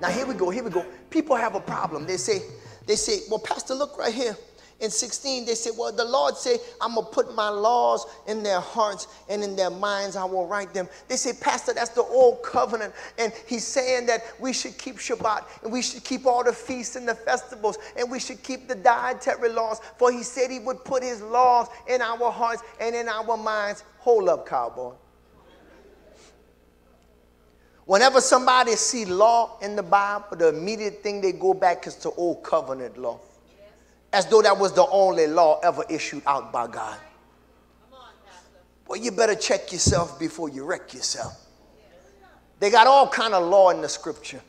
Now here we go, here we go. People have a problem. They say, well, Pastor, look right here. In 16, they say, well, the Lord say, I'm going to put my laws in their hearts and in their minds. I will write them. They say, Pastor, that's the old covenant. And he's saying that we should keep Shabbat and we should keep all the feasts and the festivals and we should keep the dietary laws. For he said he would put his laws in our hearts and in our minds. Hold up, cowboy. Whenever somebody see law in the Bible, the immediate thing they go back is to old covenant law. As though that was the only law ever issued out by God. Well, you better check yourself before you wreck yourself. They got all kind of law in the scripture.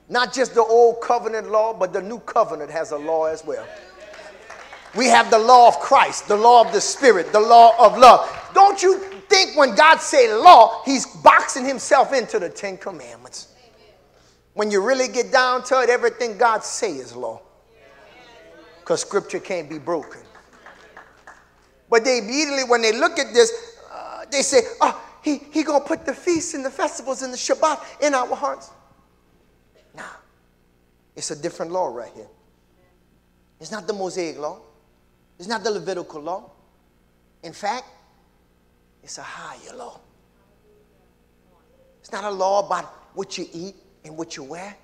Not just the old covenant law, but the new covenant has a law as well. We have the law of Christ, the law of the Spirit, the law of love. Don't you think when God say law, he's boxing himself into the 10 Commandments. When you really get down to it, everything God say is law. Because scripture can't be broken. But they immediately, when they look at this, they say, oh, he going to put the feasts and the festivals and the Shabbat in our hearts. Nah, it's a different law right here. It's not the Mosaic law. It's not the Levitical law. In fact, it's a higher law. It's not a law about what you eat and what you wear.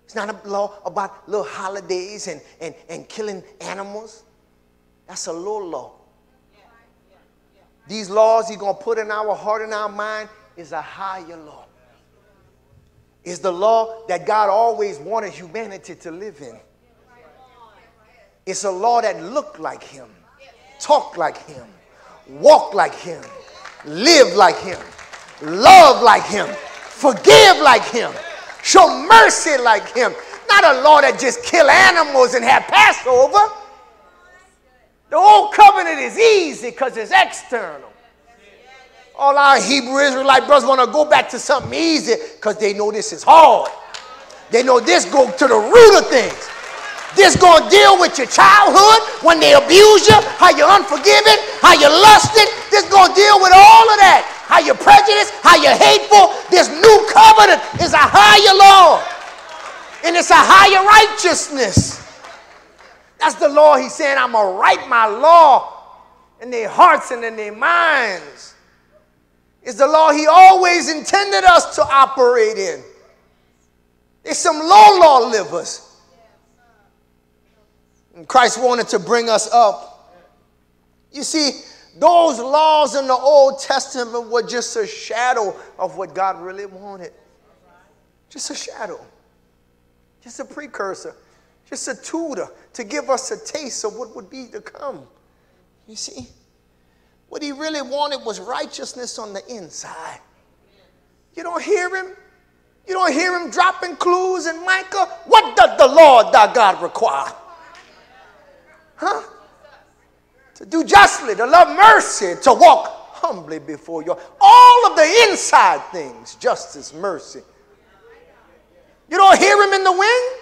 It's not a law about little holidays and killing animals. That's a low law. These laws he's going to put in our heart and our mind is a higher law. It's the law that God always wanted humanity to live in. It's a law that looked like him, talked like him, walked like him, lived like him, loved like him, forgive like him, show mercy like him. Not a law that just kill animals and have Passover. The old covenant is easy because it's external. All our Hebrew Israelite brothers want to go back to something easy because they know this is hard. They know this go to the root of things. This going to deal with your childhood when they abuse you, how you're unforgiving, how you're lusting. This going to deal with all of that. How you're prejudiced, how you're hateful. This new covenant is a higher law. And it's a higher righteousness. That's the law he's saying, I'm going to write my law in their hearts and in their minds. It's the law he always intended us to operate in. There's some low law livers. And Christ wanted to bring us up. You see, those laws in the Old Testament were just a shadow of what God really wanted. Just a shadow. Just a precursor. Just a tutor to give us a taste of what would be to come. You see, what he really wanted was righteousness on the inside. You don't hear him? You don't hear him dropping clues in Micah? What does the Lord thy God require? Huh? To do justly, to love mercy, to walk humbly before you. All of the inside things, justice, mercy. You don't hear him in the wind?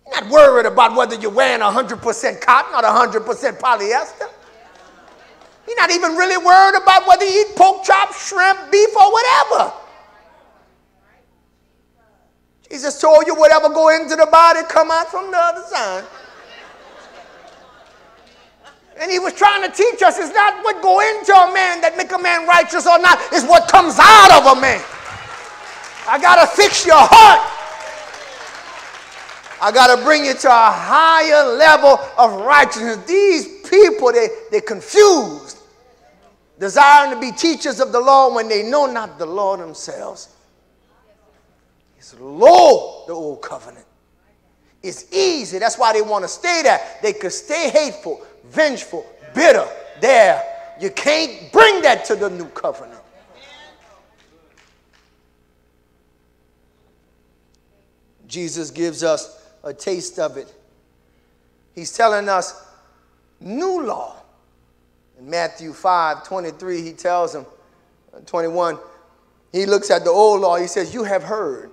You're not worried about whether you're wearing 100% cotton or 100% polyester. You're not even really worried about whether you eat pork chops, shrimp, beef, or whatever. Jesus told you whatever go into the body come out from the other side. And he was trying to teach us it's not what go into a man that make a man righteous or not. It's what comes out of a man. I got to fix your heart. I got to bring you to a higher level of righteousness. These people, they're confused, desiring to be teachers of the law when they know not the law themselves. It's low, the old covenant. It's easy. That's why they want to stay there. They could stay hateful, vengeful, bitter there. You can't bring that to the new covenant. Jesus gives us a taste of it. He's telling us new law. In Matthew 5:23, he tells them, 21, he looks at the old law. He says, you have heard.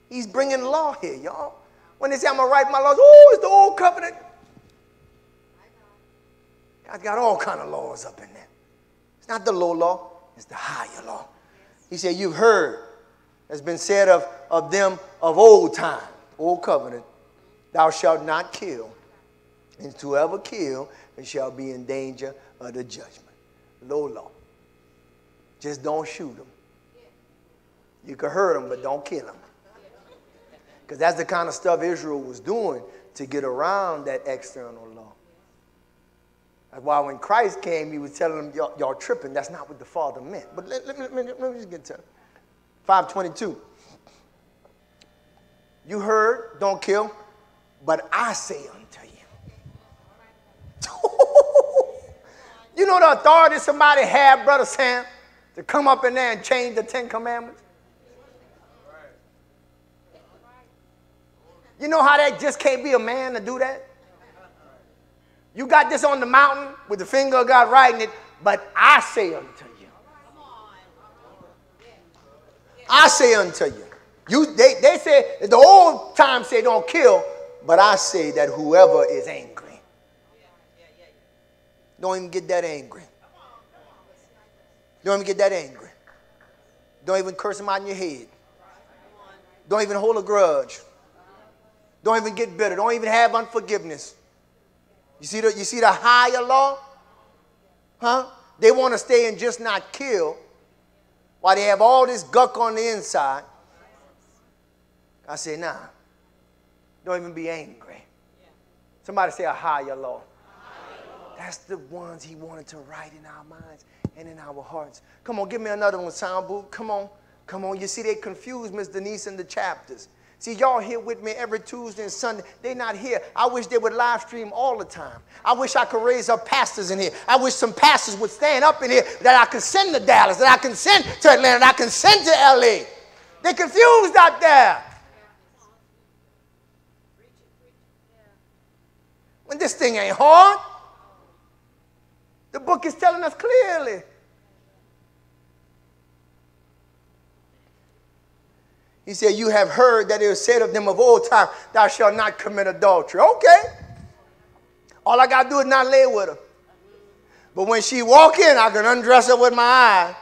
He's bringing law here, y'all. When they say, I'm going to write my laws, oh, it's the old covenant. God's got all kind of laws up in there. It's not the low law. It's the higher law. He said, you've heard, has been said of them of old time, old covenant, thou shalt not kill, and whoever kill shall be in danger of the judgment. Low law. Just don't shoot them. You can hurt them, but don't kill them. Because that's the kind of stuff Israel was doing to get around that external law. That's why when Christ came, he was telling them, y'all tripping. That's not what the Father meant. But let me just get to it. 5:22. You heard, don't kill, but I say unto you. You know the authority somebody had, Brother Sam, to come up in there and change the 10 Commandments? You know how that just can't be a man to do that? You got this on the mountain with the finger of God writing it, but I say unto you. I say unto you. They say, the old time say don't kill, but I say that whoever is angry. Don't even get that angry. Don't even get that angry. Don't even curse him out in your head. Don't even hold a grudge. Don't even get bitter. Don't even have unforgiveness. You see the higher law? Huh? They want to stay and just not kill while they have all this gunk on the inside. I say, nah. Don't even be angry. Somebody say a higher law. That's the ones he wanted to write in our minds and in our hearts. Come on, give me another one, sound booth. Come on. Come on. You see, they confused Miss Denise in the chapters. See, y'all here with me every Tuesday and Sunday. They're not here. I wish they would live stream all the time. I wish I could raise up pastors in here. I wish some pastors would stand up in here that I could send to Dallas, that I can send to Atlanta, that I can send to L.A. They're confused out there. When this thing ain't hard, the book is telling us clearly. He said, you have heard that it was said of them of old time, thou shalt not commit adultery. Okay. All I got to do is not lay with her. But when she walk in, I can undress her with my eye.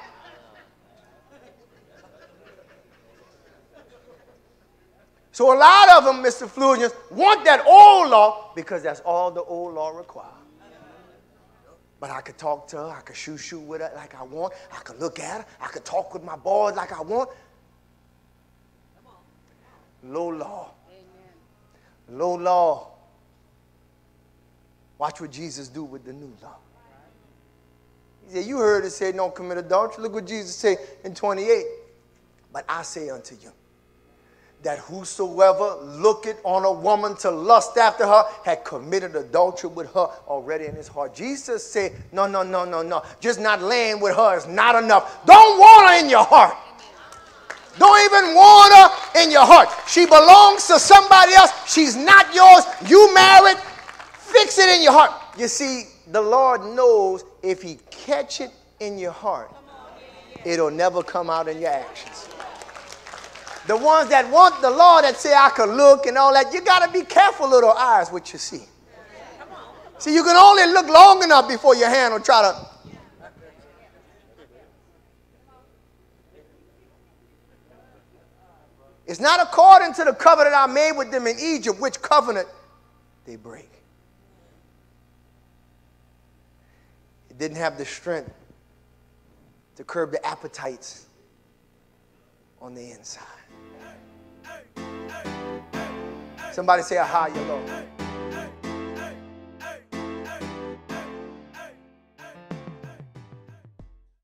So a lot of them, Mr. Flugians, want that old law because that's all the old law requires. But I could talk to her. I could shoot with her like I want. I could look at her. I could talk with my boys like I want. Low law. Amen. Low law. Watch what Jesus do with the new law. He said, you heard it say don't commit adultery. Look what Jesus said in 28. But I say unto you, that whosoever looketh on a woman to lust after her had committed adultery with her already in his heart. Jesus said, no. Just not laying with her is not enough. Don't want her in your heart. Don't even want her in your heart. She belongs to somebody else. She's not yours. You married. Fix it in your heart. You see, the Lord knows if he catch it in your heart, it'll never come out in your actions. The ones that want the law that say I could look and all that, you got to be careful, little eyes, what you see. See, you can only look long enough before your hand will try to. It's not according to the covenant I made with them in Egypt, which covenant they break. It didn't have the strength to curb the appetites on the inside. Somebody say a higher law.